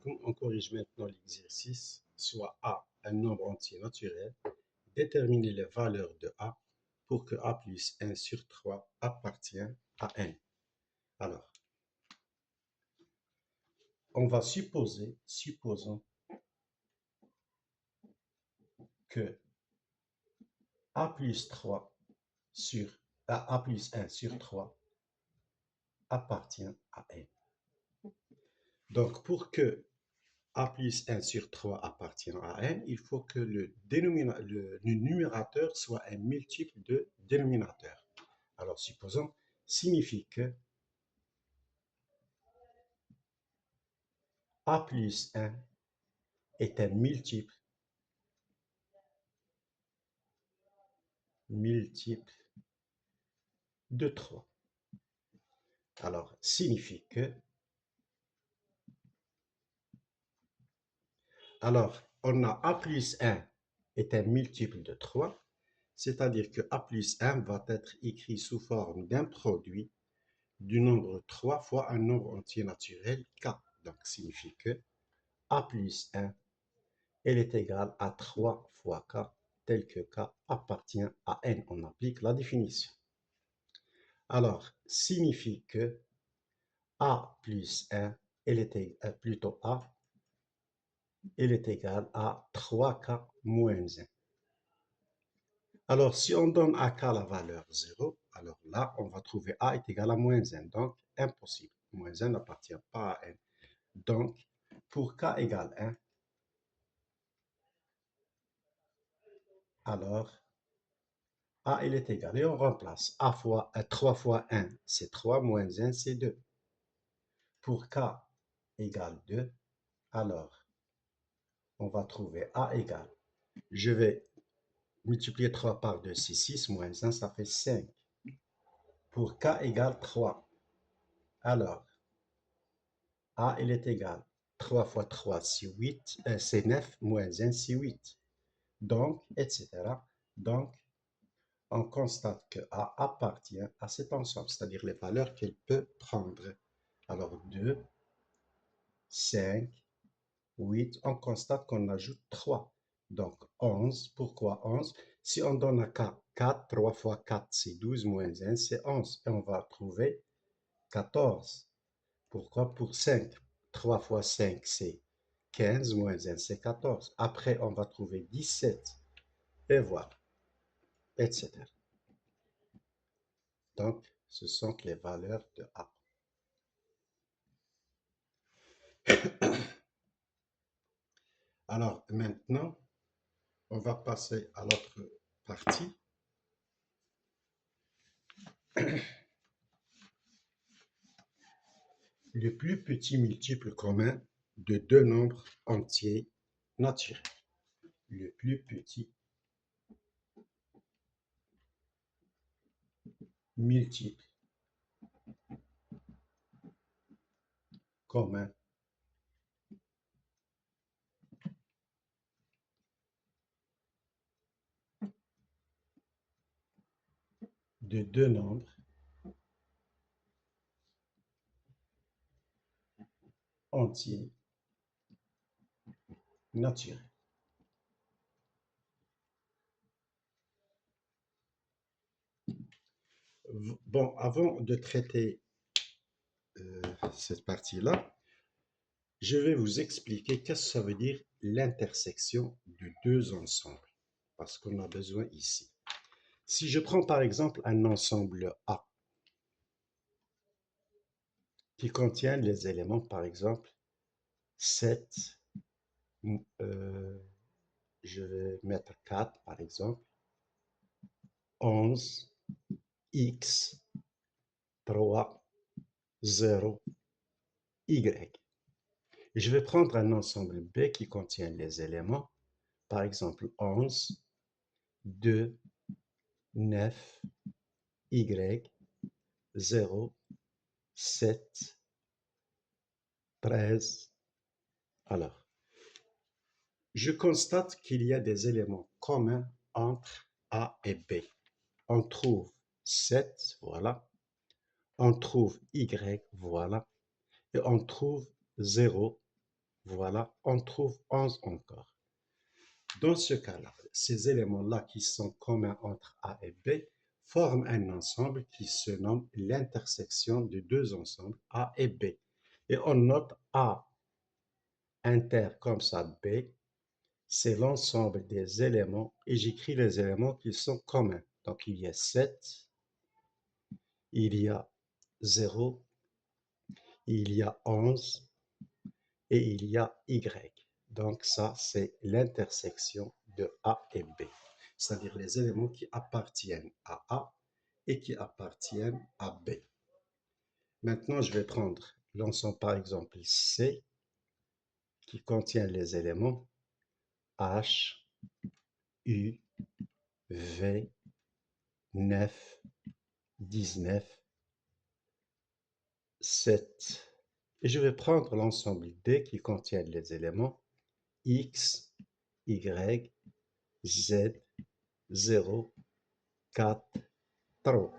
alaikum. On corrige maintenant l'exercice, soit A, un nombre entier naturel. Déterminer les valeurs de A pour que A plus 1 sur 3 appartient à N. Alors, on va supposons que A plus 3 sur A plus 1 sur 3 appartient à N. Donc, pour que A plus 1 sur 3 appartient à N, il faut que le numérateur soit un multiple de dénominateur. Alors, supposons, signifie que A plus 1 est un multiple de 3. Alors, signifie que... Alors, on a A plus 1 est un multiple de 3, c'est-à-dire que A plus 1 va être écrit sous forme d'un produit du nombre 3 fois un nombre entier naturel K. Donc, signifie que A plus 1, elle est égale à 3 fois K, tel que K appartient à N. On applique la définition. Alors, signifie que A plus 1, elle est plutôt A, elle est égale à 3K moins 1. Alors, si on donne à K la valeur 0, alors là, on va trouver A est égal à moins 1. Donc, impossible. Moins 1 n'appartient pas à N. Donc, pour K égale 1, alors A, il est égal. Et on remplace A fois 3 fois 1, c'est 3, moins 1, c'est 2. Pour K égale 2, alors on va trouver A égale. Je vais multiplier 3 par 2, c'est 6, moins 1, ça fait 5. Pour K égale 3, alors A, il est égal. 3 fois 3, c'est 8, c'est 9, moins 1, c'est 8. Donc, etc. Donc, on constate que A appartient à cet ensemble, c'est-à-dire les valeurs qu'elle peut prendre. Alors, 2, 5, 8, on constate qu'on ajoute 3. Donc, 11. Pourquoi 11? Si on donne à K 4, 3 fois 4, c'est 12, moins 1, c'est 11. Et on va trouver 14. Pourquoi? Pour 5. 3 fois 5, c'est 15, moins 1, c'est 14. Après, on va trouver 17. Et voilà, etc. Donc, ce sont les valeurs de A. Alors, maintenant, on va passer à l'autre partie. Le plus petit multiple commun de deux nombres entiers naturels. Le plus petit multiple commun de deux nombres entiers naturels. Bon, avant de traiter cette partie-là, je vais vous expliquer qu'est-ce que ça veut dire l'intersection de deux ensembles, parce qu'on a besoin ici. Si je prends par exemple un ensemble A qui contient les éléments, par exemple, 7, je vais mettre 4 par exemple, 11, X, 3, 0, Y. Je vais prendre un ensemble B qui contient les éléments, par exemple 11, 2, 9, Y, 0, 7, 13. Alors, je constate qu'il y a des éléments communs entre A et B. On trouve 7, voilà. On trouve Y, voilà. Et on trouve 0, Voilà, on trouve 11 encore. Dans ce cas-là, ces éléments-là qui sont communs entre A et B forment un ensemble qui se nomme l'intersection de deux ensembles A et B. Et on note A inter comme ça B, c'est l'ensemble des éléments et j'écris les éléments qui sont communs. Donc il y a 7, il y a 0, il y a 11 et il y a Y. Donc ça, c'est l'intersection de A et B, c'est-à-dire les éléments qui appartiennent à A et qui appartiennent à B. Maintenant, je vais prendre l'ensemble par exemple C qui contient les éléments H, U, V, 9, 19, 7. Et je vais prendre l'ensemble D qui contient les éléments X, Y, Z, 0, 4, 3.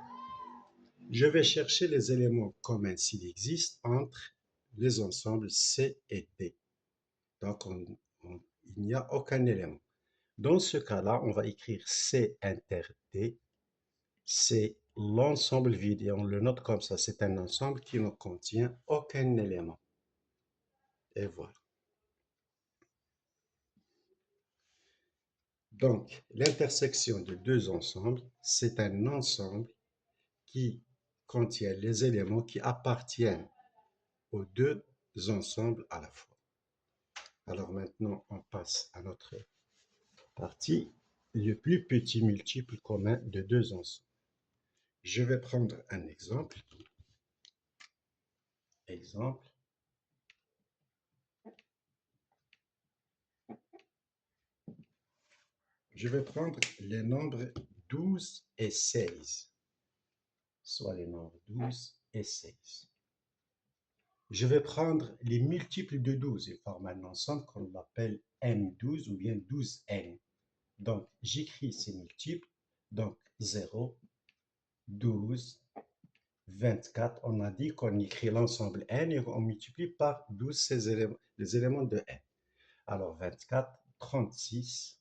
Je vais chercher les éléments communs s'il existe entre les ensembles C et D. Donc, il n'y a aucun élément. Dans ce cas-là, on va écrire C inter D. C'est l'ensemble vide et on le note comme ça. C'est un ensemble qui ne contient aucun élément. Et voilà. Donc, l'intersection de deux ensembles, c'est un ensemble qui contient les éléments qui appartiennent aux deux ensembles à la fois. Alors maintenant, on passe à notre partie, le plus petit multiple commun de deux ensembles. Je vais prendre un exemple. Exemple. Je vais prendre les nombres 12 et 16, soit les nombres 12 et 16. Je vais prendre les multiples de 12 et forme un ensemble qu'on appelle M12 ou bien 12N. Donc, j'écris ces multiples. Donc, 0, 12, 24. On a dit qu'on écrit l'ensemble N et on multiplie par 12 ces éléments, les éléments de N. Alors, 24, 36,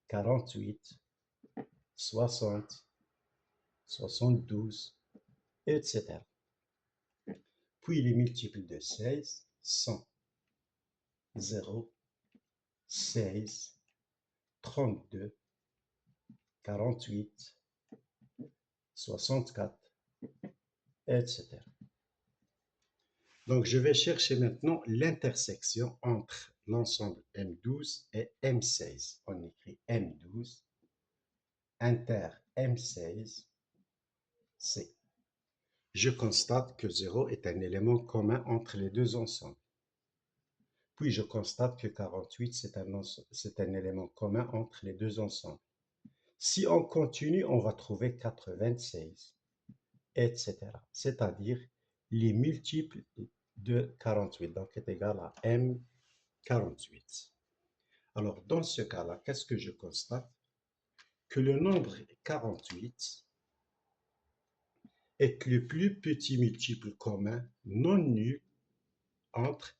48, 60, 72, etc. Puis les multiples de 16, 100, 0, 16, 32, 48, 64, etc. Donc, je vais chercher maintenant l'intersection entre l'ensemble M12 et M16. On écrit M12, inter M16, C. Je constate que 0 est un élément commun entre les deux ensembles. Puis je constate que 48, c'est un élément commun entre les deux ensembles. Si on continue, on va trouver 96, etc. C'est-à-dire les multiples de 48, donc est égal à M48. Alors, dans ce cas-là, qu'est-ce que je constate? Que le nombre 48 est le plus petit multiple commun non nul entre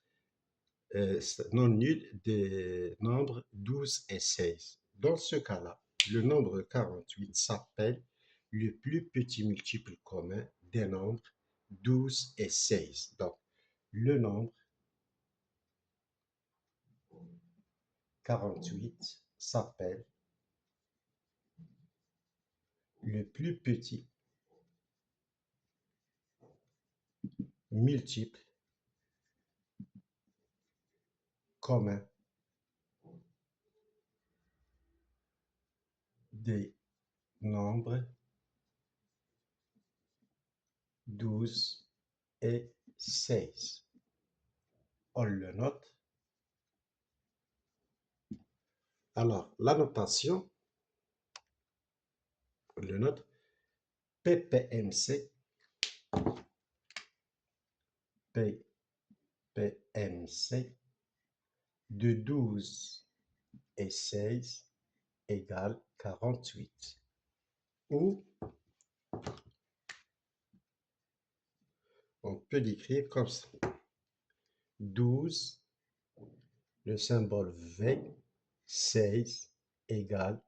non nul des nombres 12 et 16. Dans ce cas-là, le nombre 48 s'appelle le plus petit multiple commun des nombres 12 et 16. Donc, le nombre 48 s'appelle le plus petit multiple commun des nombres 12 et 16. On le note. Alors, la notation, on le note, PPMC, PPMC de 12 et 16 égale 48. Ou on peut l'écrire comme ça. 12 le symbole V, 16 égale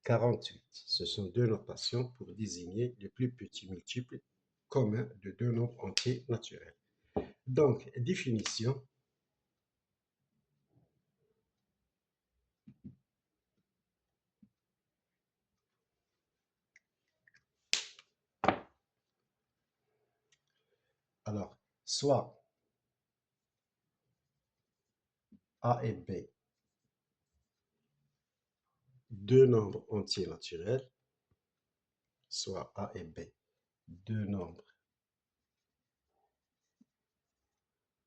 48. Ce sont deux notations pour désigner les plus petits multiples communs de deux nombres entiers naturels. Donc, définition. Alors, soit A et B, deux nombres entiers naturels, soit A et B, deux nombres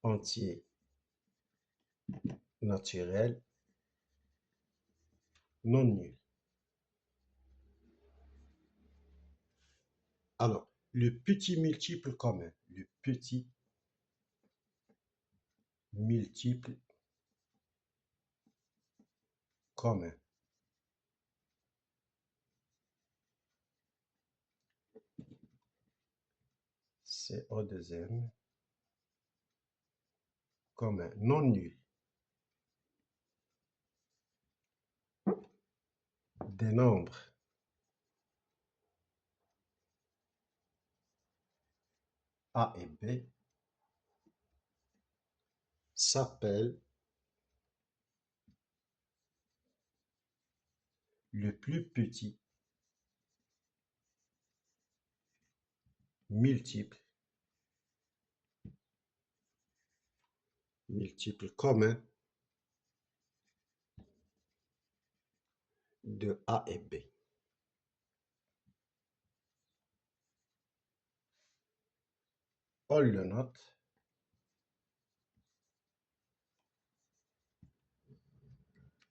entiers naturels non nuls. Alors, le petit multiple commun, le petit multiple commun. C'est au deuxième commun, non nul. Des nombres A et B s'appelle le plus petit multiple commun de A et B. On le note.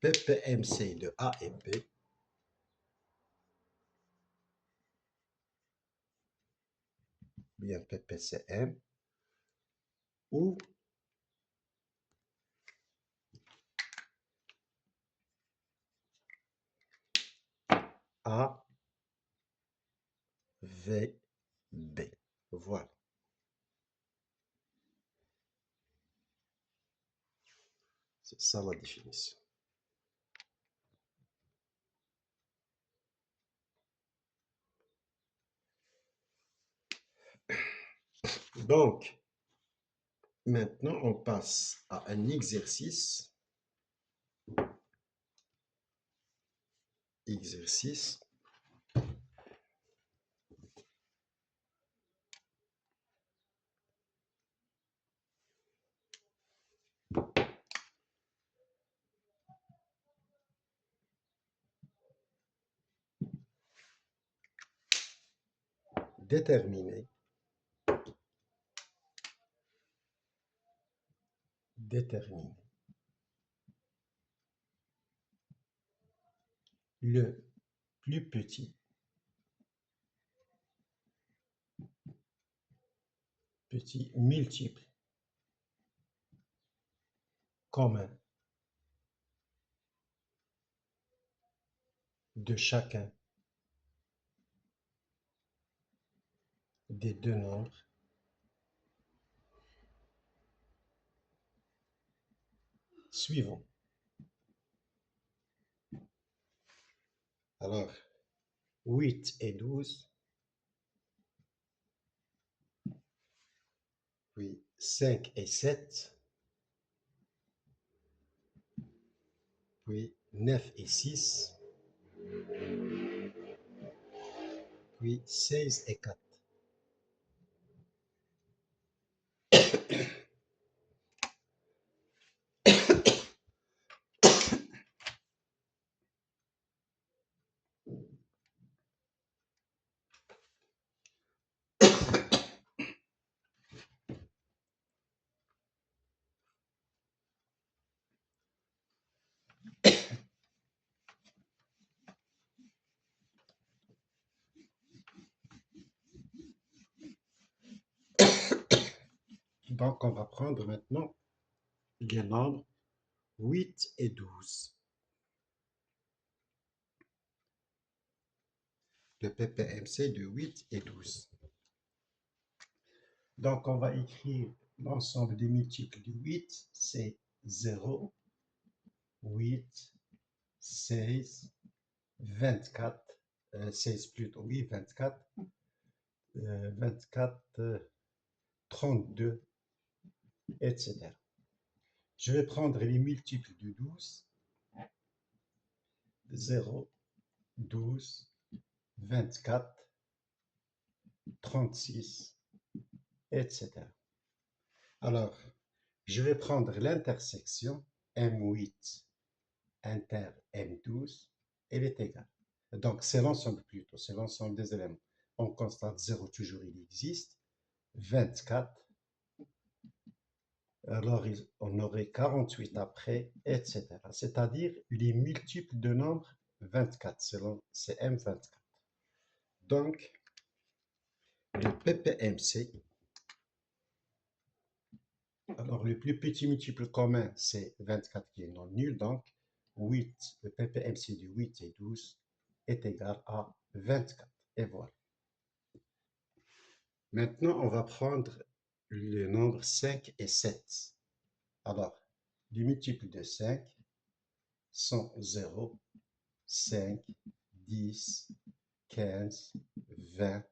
PPMC de A et B bien PPCM ou A, V, B. Voilà. C'est ça la définition. Donc, maintenant, on passe à un exercice. Exercice. Déterminer. Déterminer. Le plus petit multiple commun de chacun des deux nombres suivants. Alors, 8 et 12, puis 5 et 7, puis 9 et 6, puis 16 et 4. Donc, on va prendre maintenant les nombres 8 et 12. Le PPMC de 8 et 12. Donc, on va écrire l'ensemble des multiples de 8, c'est 0, 8, 16, 24, 16 plutôt, oui, 24, 24, 32, etc. Je vais prendre les multiples de 12, 0, 12, 24, 36, etc. Alors, je vais prendre l'intersection M8 inter M12, elle est égale. Donc, c'est l'ensemble plutôt, c'est l'ensemble des éléments. On constate 0 toujours, il existe. 24, alors on aurait 48 après, etc. C'est-à-dire les multiples de nombre 24, c'est M24. Donc, le PPMC, alors le plus petit multiple commun, c'est 24 qui est non nul, donc 8, le PPMC de 8 et 12 est égal à 24. Et voilà. Maintenant, on va prendre le nombre 5 et 7. Alors, les multiples de 5 sont 0, 5, 10, 15, 20,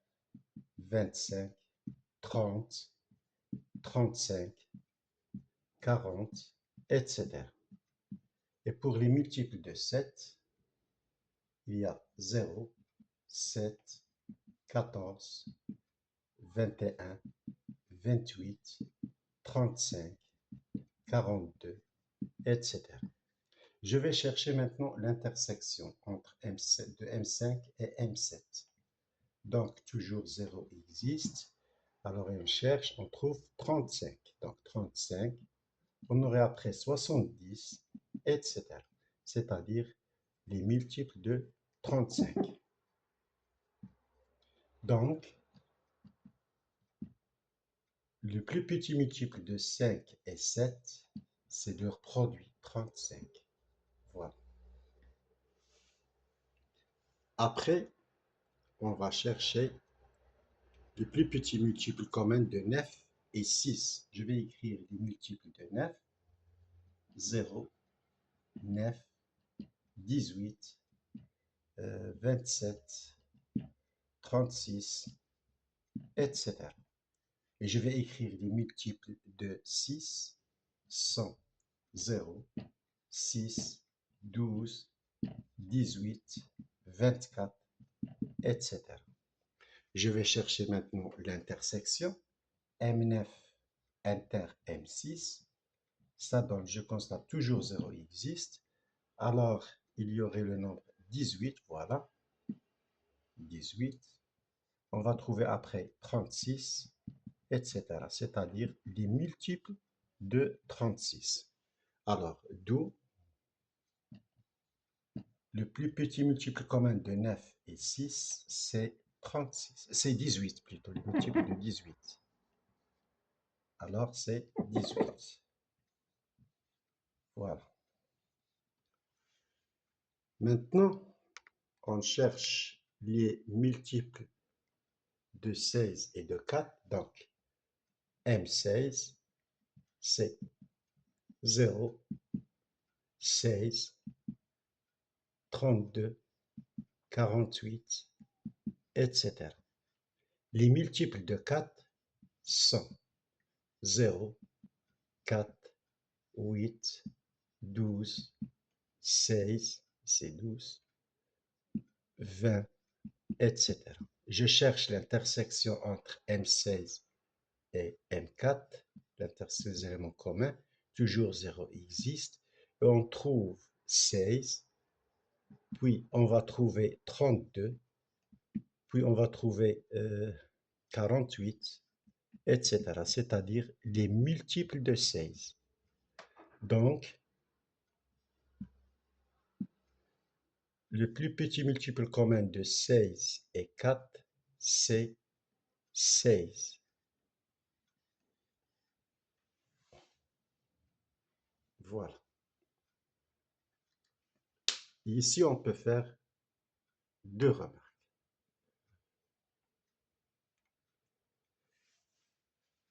25, 30, 35, 40, etc. Et pour les multiples de 7, il y a 0, 7, 14, 21, 28, 35, 42, etc. Je vais chercher maintenant l'intersection entre M7, de M5 et M7. Donc, toujours 0 existe. Alors, on cherche, on trouve 35. Donc, 35, on aurait après 70, etc. C'est-à-dire les multiples de 35. Donc, le plus petit multiple de 5 et 7, c'est leur produit, 35. Voilà. Après, on va chercher le plus petit multiple commun de 9 et 6. Je vais écrire les multiples de 9. 0, 9, 18, 27, 36, etc. Et je vais écrire les multiples de 6, 100, 0, 6, 12, 18, 24, etc. Je vais chercher maintenant l'intersection M9 inter M6. Ça donne, je constate toujours 0 existe. Alors, il y aurait le nombre 18, voilà, 18. On va trouver après 36, etc. C'est-à-dire les multiples de 36. Alors, d'où le plus petit multiple commun de 9 et 6, c'est 36. C'est 18 plutôt, le multiple de 18. Alors, c'est 18. Voilà. Maintenant, on cherche les multiples de 16 et de 4. Donc, M16, c'est 0, 16, 32, 48, etc. Les multiples de 4 sont 0, 4, 8, 12, 16, c'est 12, 20, etc. Je cherche l'intersection entre M16 et M4, l'intersection des éléments communs, toujours 0 existe, et on trouve 16, puis on va trouver 32, puis on va trouver 48, etc. C'est-à-dire les multiples de 16. Donc, le plus petit multiple commun de 16 et 4, c'est 16. Voilà. Ici, on peut faire deux remarques.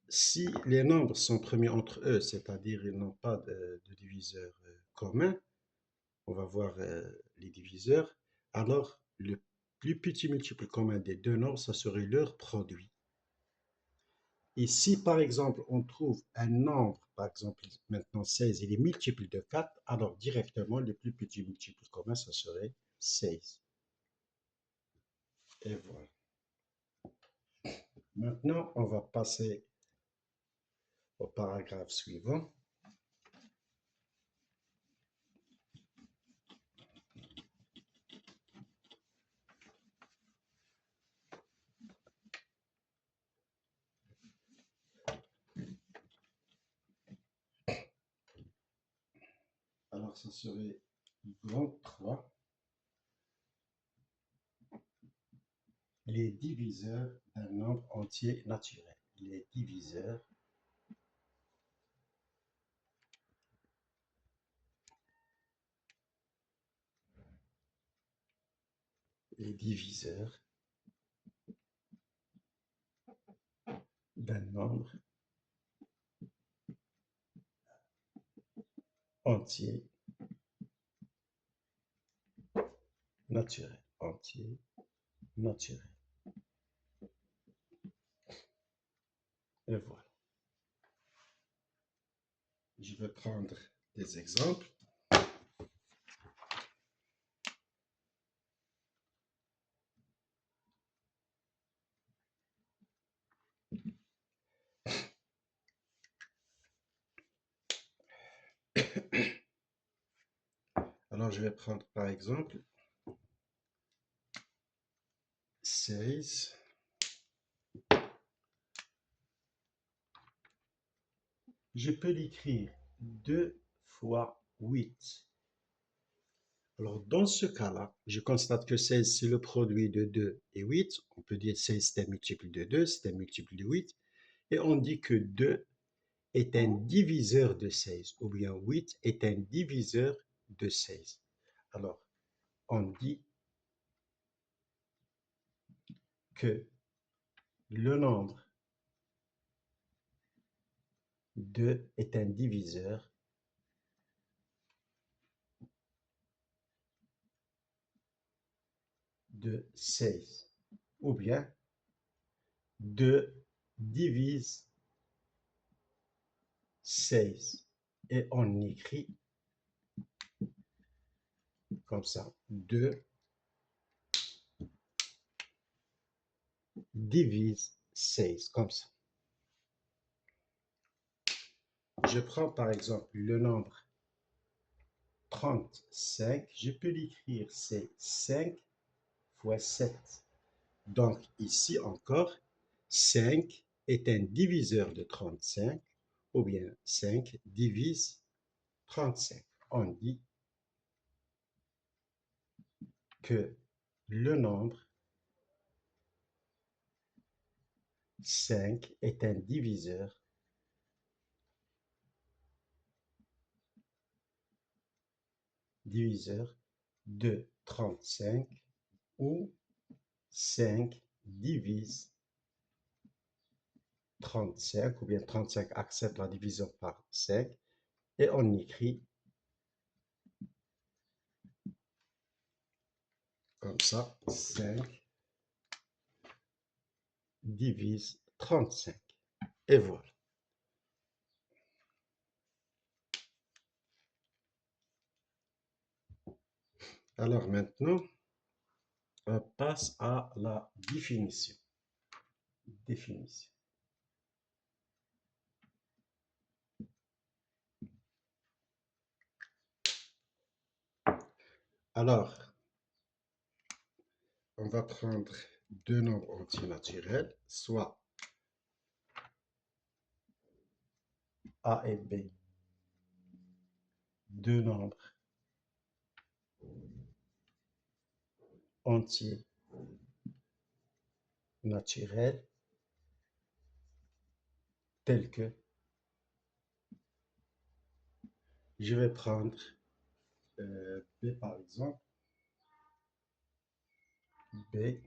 Si les nombres sont premiers entre eux, c'est-à-dire ils n'ont pas de diviseur commun, on va voir les diviseurs. Alors, le plus petit multiple commun des deux nombres, ça serait leur produit. Et si, par exemple, on trouve un nombre, par exemple, maintenant 16, il est multiple de 4, alors directement, le plus petit multiple commun, ça serait 16. Et voilà. Maintenant, on va passer au paragraphe suivant. Alors, ça serait grand 3. Les diviseurs d'un nombre entier naturel. Les diviseurs d'un nombre entier naturel. Entier naturel. Et voilà. Je vais prendre des exemples. Alors, je vais prendre par exemple 16. Je peux l'écrire 2 fois 8. Alors, dans ce cas-là, je constate que 16, c'est le produit de 2 et 8. On peut dire 16, c'est un multiple de 2, c'est un multiple de 8. Et on dit que 2 est un diviseur de 16, ou bien 8 est un diviseur de 16. Alors, on dit que le nombre 2 est un diviseur de 16, ou bien 2 divise 16. Et on écrit comme ça, 2 divise 16, comme ça. Je prends par exemple le nombre 35, je peux l'écrire, c'est 5 fois 7. Donc ici encore, 5 est un diviseur de 35, ou bien 5 divise 35. On dit que le nombre 5 est un diviseur de 35, ou 5 divise 35, ou bien 35 accepte la division par 5, et on écrit comme ça, 5 divise 35. Et voilà. Alors maintenant, on passe à la définition. Définition. Alors, on va prendre deux nombres entiers naturels, soit A et B, deux nombres entiers naturels, tels que, je vais prendre B par exemple, B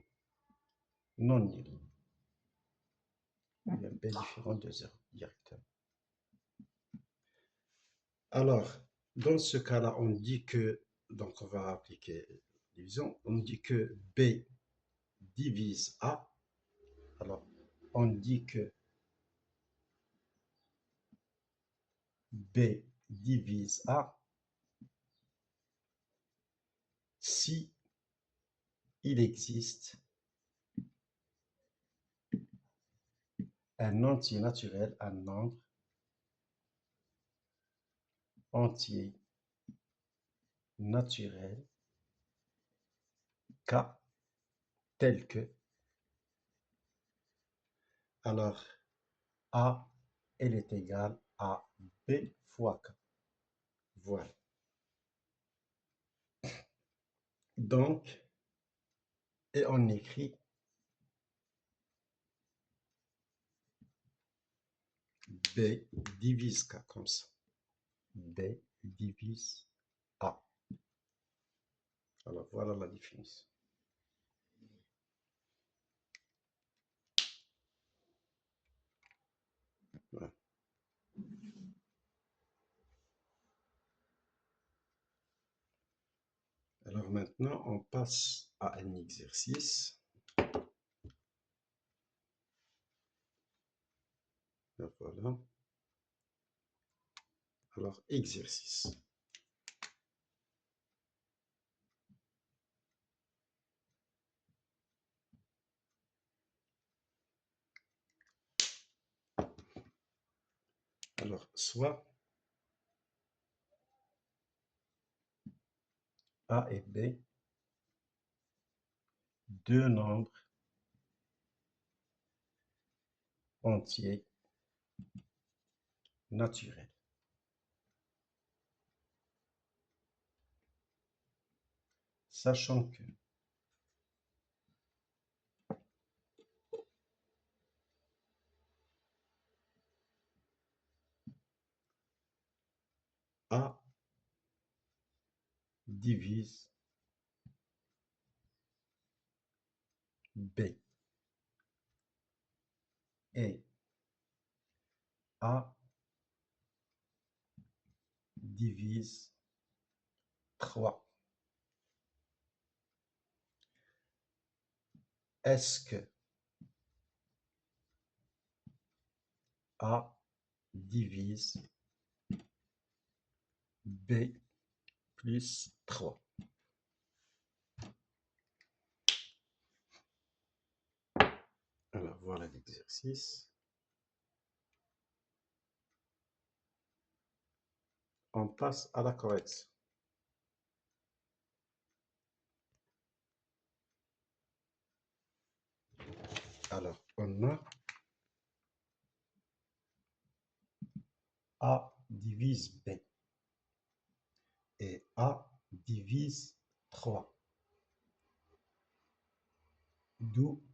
non nul, ou bien B différent de 0 directement. Alors, dans ce cas-là, on dit que Donc, on va appliquer division. On dit que B divise A. Alors, on dit que B divise A si il existe un entier naturel, un nombre entier naturel K tel que, alors A, elle est égale à B fois K. Voilà. Donc, et on écrit B divise K comme ça. B divise A. Alors, voilà la définition. Voilà. Alors maintenant, on passe à un exercice. Voilà. Alors, exercice. Alors, soit A et B, deux nombres entiers naturels. Sachant que A divise B et A divise 3. Est-ce que A divise B plus 3? Alors, voilà l'exercice. On passe à la correction. Alors, on a A divise B et A divise 3. D'où,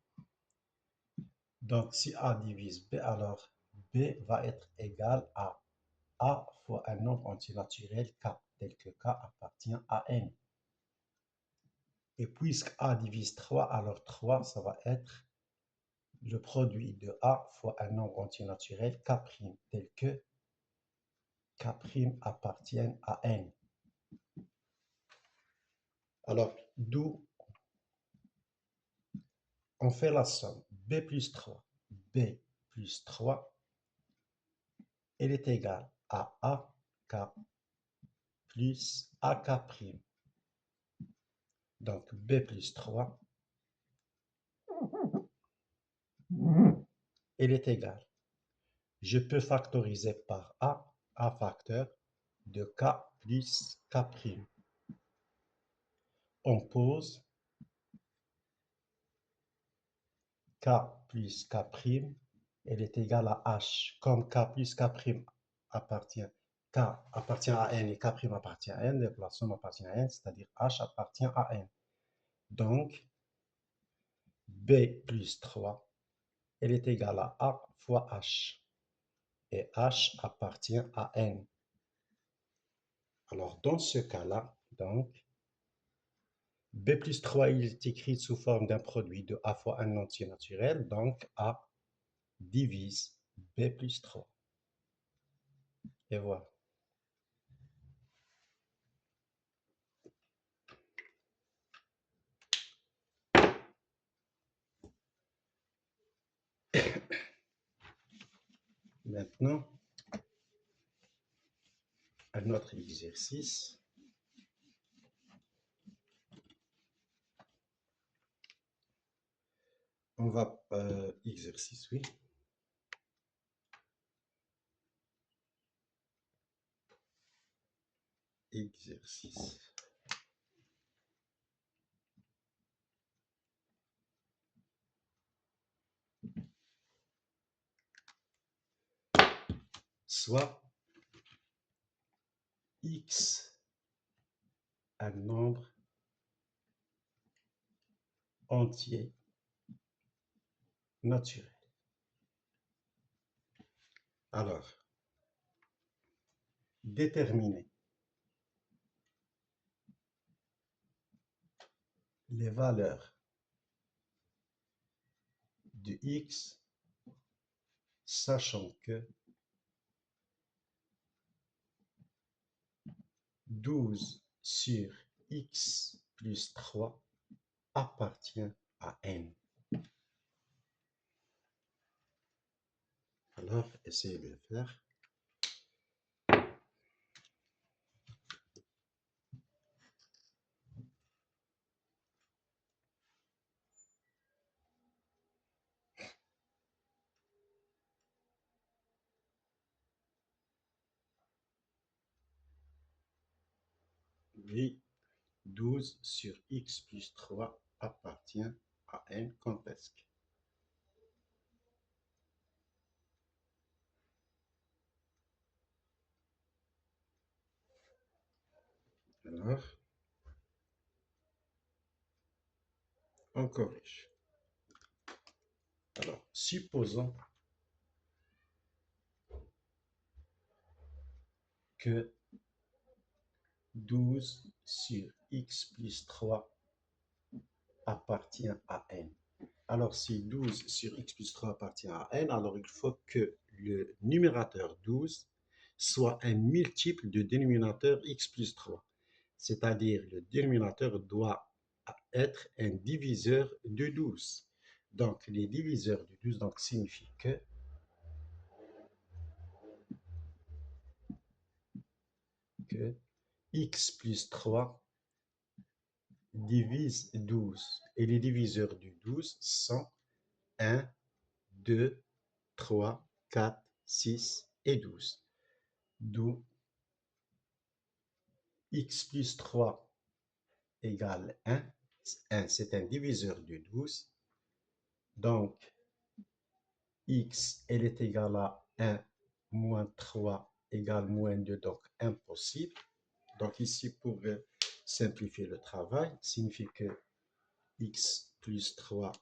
donc si A divise B, alors B va être égal à A fois un nombre entier naturel K, tel que K appartient à N. Et puisque A divise 3, alors 3, ça va être le produit de A fois un nombre entier naturel K', tel que K' appartient à N. Alors, d'où on fait la somme. B plus 3. B plus 3, elle est égale à AK plus AK'. Donc, B plus 3, elle est égale. Je peux factoriser par A facteur de K plus K'. On pose K plus K', elle est égale à H. Comme K plus K' appartient, K appartient à N et K' appartient à N, la somme appartient à N, c'est-à-dire H appartient à N. Donc, B plus 3, elle est égale à A fois H. Et H appartient à N. Alors, dans ce cas-là, donc, B plus 3, il est écrit sous forme d'un produit de A fois un entier naturel, donc A divise B plus 3. Et voilà. Maintenant, un autre exercice. On va, exercice, oui. Exercice. Soit x un nombre entier naturel. Alors, déterminer les valeurs de x, sachant que 12 sur x plus 3 appartient à n. Alors, essayez de le faire. Oui, 12 sur x plus 3 appartient à n quand est-ce que? Alors, on corrige. Alors, supposons que 12 sur x plus 3 appartient à n. Alors, si 12 sur x plus 3 appartient à n, alors il faut que le numérateur 12 soit un multiple du dénominateur x plus 3. C'est-à-dire, le dénominateur doit être un diviseur de 12. Donc, les diviseurs de 12 donc, signifie que x plus 3 divise 12. Et les diviseurs du 12 sont 1, 2, 3, 4, 6 et 12. D'où x plus 3 égale 1. 1, c'est un diviseur de 12. Donc, x, elle est égale à 1 moins 3 égale moins 2, donc impossible. Donc ici, pour simplifier le travail, signifie que x plus 3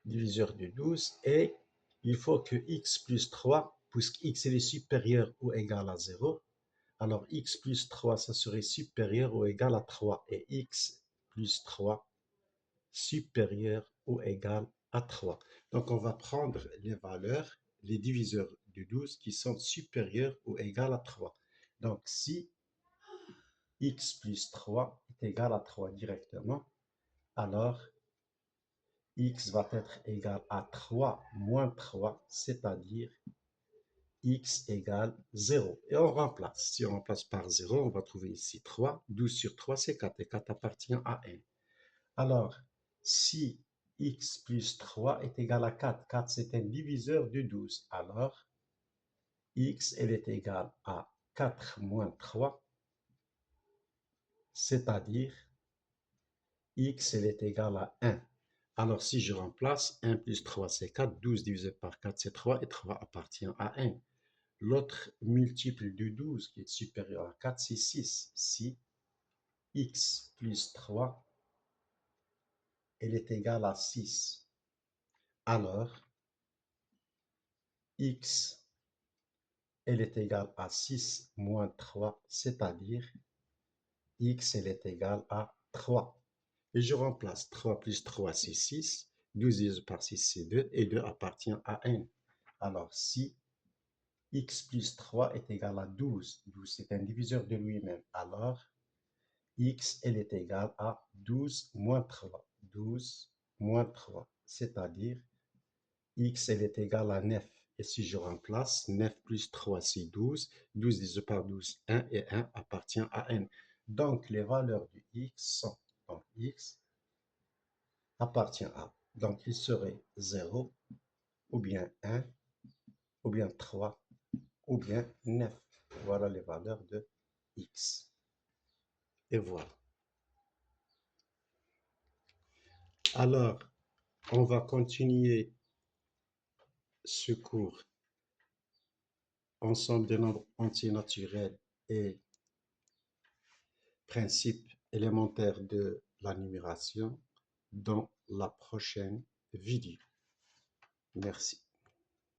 diviseur de 12 et il faut que x plus 3, puisque x est supérieur ou égal à 0, alors x plus 3, ça serait supérieur ou égal à 3 et x plus 3 supérieur ou égal à 3. Donc on va prendre les valeurs, les diviseurs de 12 qui sont supérieurs ou égal à 3. Donc si x plus 3 est égal à 3 directement, alors x va être égal à 3 moins 3, c'est-à-dire x égale 0. Et on remplace. Si on remplace par 0, on va trouver ici 3. 12 sur 3, c'est 4. Et 4 appartient à n. Alors, si x plus 3 est égal à 4, 4 c'est un diviseur de 12, alors x elle est égale à 4 moins 3, c'est-à-dire x elle est égale à 1. Alors, si je remplace, 1 plus 3, c'est 4. 12 divisé par 4, c'est 3. Et 3 appartient à 1. L'autre multiple de 12 qui est supérieur à 4, c'est 6. Si x plus 3, elle est égale à 6. Alors, x, elle est égale à 6 moins 3, c'est-à-dire x, elle est égale à 3. Et je remplace 3 plus 3, c'est 6. 12 divisé par 6, c'est 2. Et 2 appartient à n. Alors, si x plus 3 est égal à 12, 12 c'est un diviseur de lui-même, alors x elle est égale à 12 moins 3. 12 moins 3, c'est-à-dire x elle est égale à 9. Et si je remplace 9 plus 3, c'est 12. 12 divisé par 12, 1 et 1 appartient à n. Donc, les valeurs du x sont, donc x appartient à. Donc, il serait 0, ou bien 1, ou bien 3, ou bien 9. Voilà les valeurs de x. Et voilà. Alors, on va continuer ce cours ensemble des nombres entiers naturels et principes élémentaires de la numération dans la prochaine vidéo. Merci.